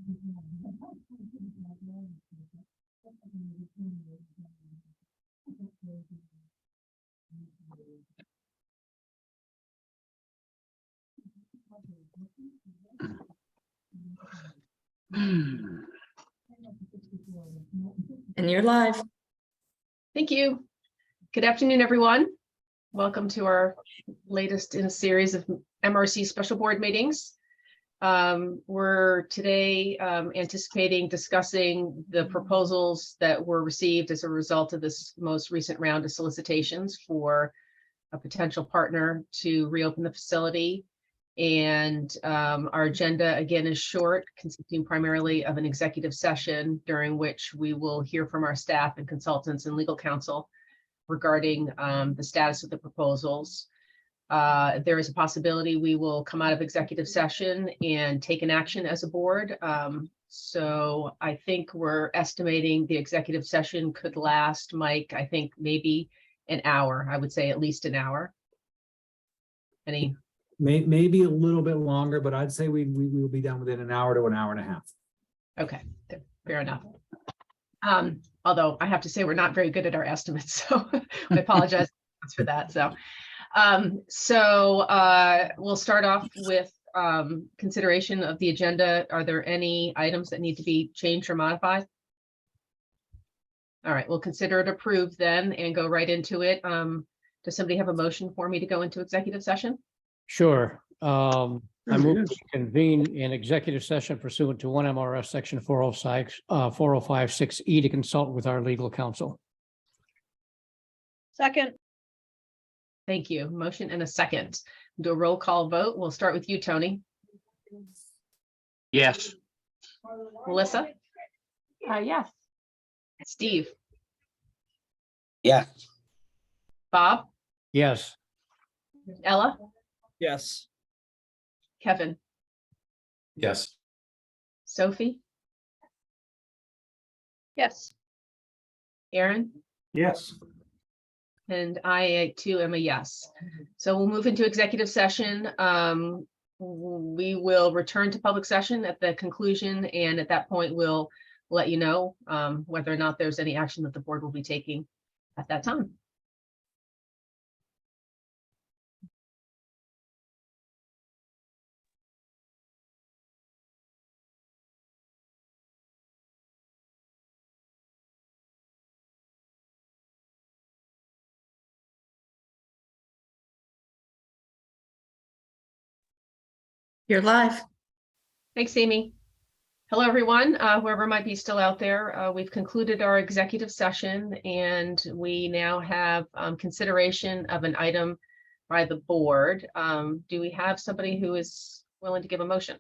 And you're live. Thank you. Good afternoon, everyone. Welcome to our latest in a series of MRC special board meetings. We're today anticipating discussing the proposals that were received as a result of this most recent round of solicitations for a potential partner to reopen the facility. And our agenda again is short, consisting primarily of an executive session during which we will hear from our staff and consultants and legal counsel regarding the status of the proposals. There is a possibility we will come out of executive session and take an action as a board. So I think we're estimating the executive session could last, Mike, I think maybe an hour. I would say at least an hour. Maybe a little bit longer, but I'd say we will be done within an hour to an hour and a half. Okay, fair enough. Although I have to say we're not very good at our estimates, so I apologize for that. So we'll start off with consideration of the agenda. Are there any items that need to be changed or modified? All right, we'll consider it approved then and go right into it. Does somebody have a motion for me to go into executive session? Sure. I move to convene an executive session pursuant to 1 MRS section 405(6)(e) to consult with our legal counsel. Second. Thank you. Motion and a second. Do a roll call vote. We'll start with you, Tony. Yes. Melissa? Yes. Steve? Yes. Bob? Yes. Ella? Yes. Kevin? Yes. Sophie? Yes. Aaron? Yes. And I too am a yes. So we'll move into executive session. We will return to public session at the conclusion, and at that point we'll let you know whether or not there's any action that the board will be taking at that time. You're live. Thanks, Amy. Hello, everyone. Whoever might be still out there, we've concluded our executive session, and we now have consideration of an item by the board. Do we have somebody who is willing to give a motion?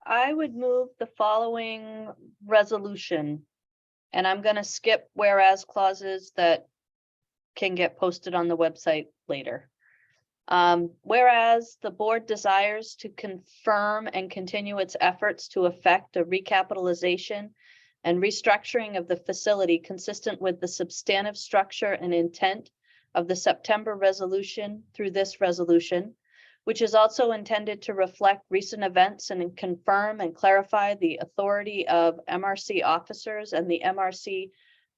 I would move the following resolution, and I'm going to skip whereas clauses that can get posted on the website later. Whereas the board desires to confirm and continue its efforts to effect a recapitalization and restructuring of the facility consistent with the substantive structure and intent of the September resolution through this resolution, which is also intended to reflect recent events and confirm and clarify the authority of MRC officers and the MRC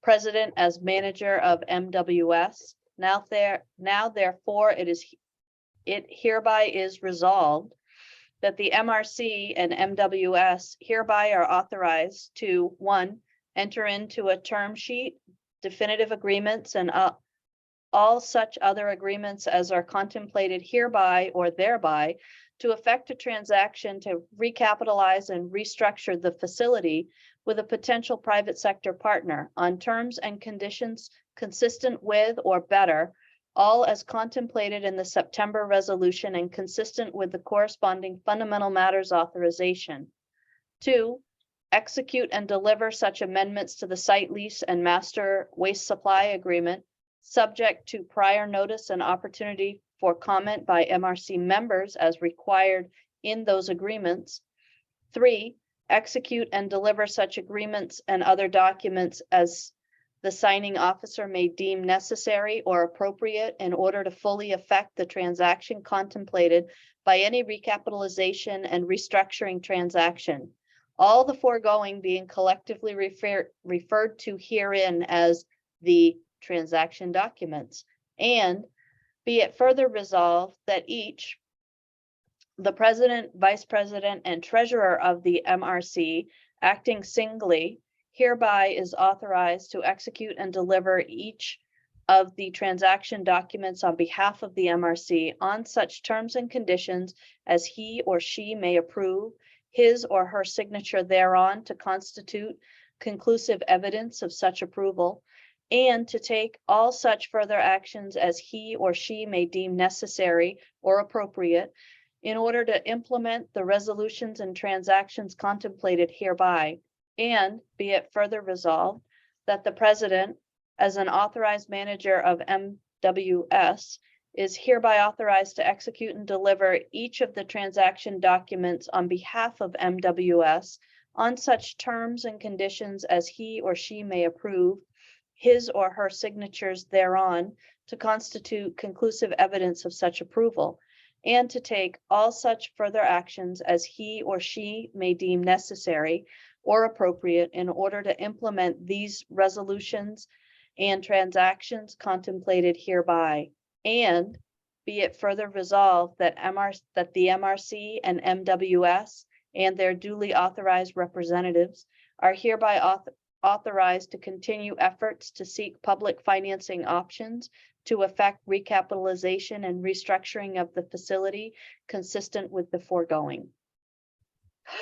president as manager of MWS. Now therefore it hereby is resolved that the MRC and MWS hereby are authorized to 1, enter into a term sheet, definitive agreements, and all such other agreements as are contemplated hereby or thereby to effect a transaction to recapitalize and restructure the facility with a potential private sector partner on terms and conditions consistent with or better all as contemplated in the September resolution and consistent with the corresponding fundamental matters authorization. 2, execute and deliver such amendments to the site lease and master waste supply agreement, subject to prior notice and opportunity for comment by MRC members as required in those agreements. 3, execute and deliver such agreements and other documents as the signing officer may deem necessary or appropriate in order to fully effect the transaction contemplated by any recapitalization and restructuring transaction. All the foregoing being collectively referred to herein as the transaction documents. And be it further resolved that each, the president, vice president, and treasurer of the MRC, acting singly, hereby is authorized to execute and deliver each of the transaction documents on behalf of the MRC on such terms and conditions as he or she may approve, his or her signature thereon to constitute conclusive evidence of such approval, and to take all such further actions as he or she may deem necessary or appropriate in order to implement the resolutions and transactions contemplated hereby. And be it further resolved that the president, as an authorized manager of MWS, is hereby authorized to execute and deliver each of the transaction documents on behalf of MWS on such terms and conditions as he or she may approve, his or her signatures thereon to constitute conclusive evidence of such approval, and to take all such further actions as he or she may deem necessary or appropriate in order to implement these resolutions and transactions contemplated hereby. And be it further resolved that the MRC and MWS and their duly authorized representatives are hereby authorized to continue efforts to seek public financing options to effect recapitalization and restructuring of the facility consistent with the foregoing.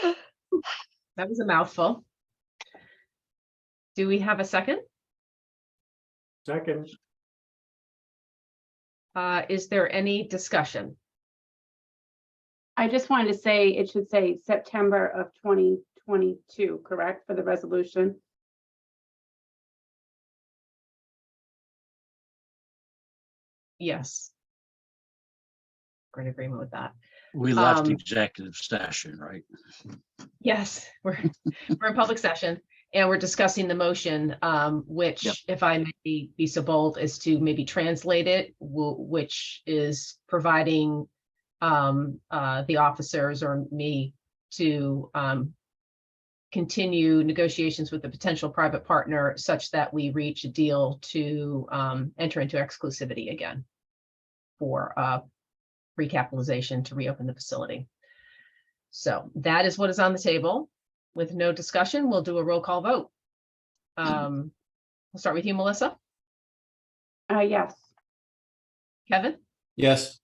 That was a mouthful. Do we have a second? Second. Is there any discussion? I just wanted to say, it should say September of 2022, correct, for the resolution? Yes. We're in agreement with that. We left Um, executive session, right? Yes, we're in public session and we're discussing the motion, which, Yep. if I may be so bold, is to maybe translate it, which is providing the officers or me to continue negotiations with the potential private partner such that we reach a deal to enter into exclusivity again for recapitalization to reopen the facility. So that is what is on the table. With no discussion, we'll do a roll call vote. We'll start with you, Melissa. Yes. Kevin, Yes.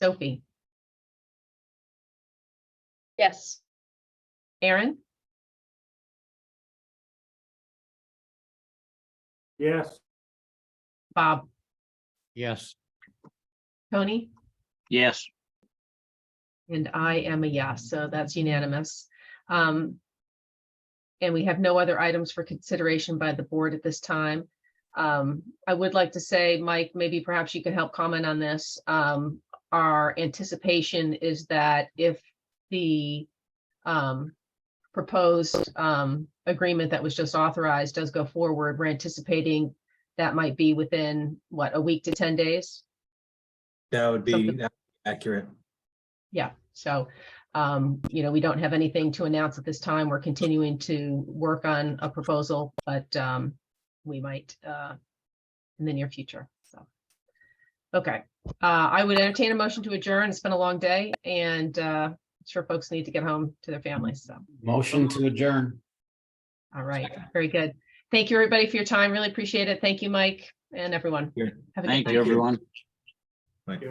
Sophie, Yes. Aaron, Yes. Bob, Yes. Tony, Yes. and I am a yes, so that's unanimous. And we have no other items for consideration by the board at this time. I would like to say, Mike, maybe perhaps you can help comment on this. Our anticipation is that if the proposed agreement that was just authorized does go forward, we're anticipating that might be within, what, a week to 10 days? That would be Something- accurate. Yeah, so, we don't have anything to announce at this time. We're continuing to work on a proposal, but we might in the near future, so. Okay, I would entertain a motion to adjourn. It's been a long day and I'm sure folks need to get home to their families, so. Motion to adjourn. All right, very good. Thank you, everybody, for your time. Really appreciate it. Thank you, Mike, and everyone. Here. Have a good Thank night. you, everyone. Like-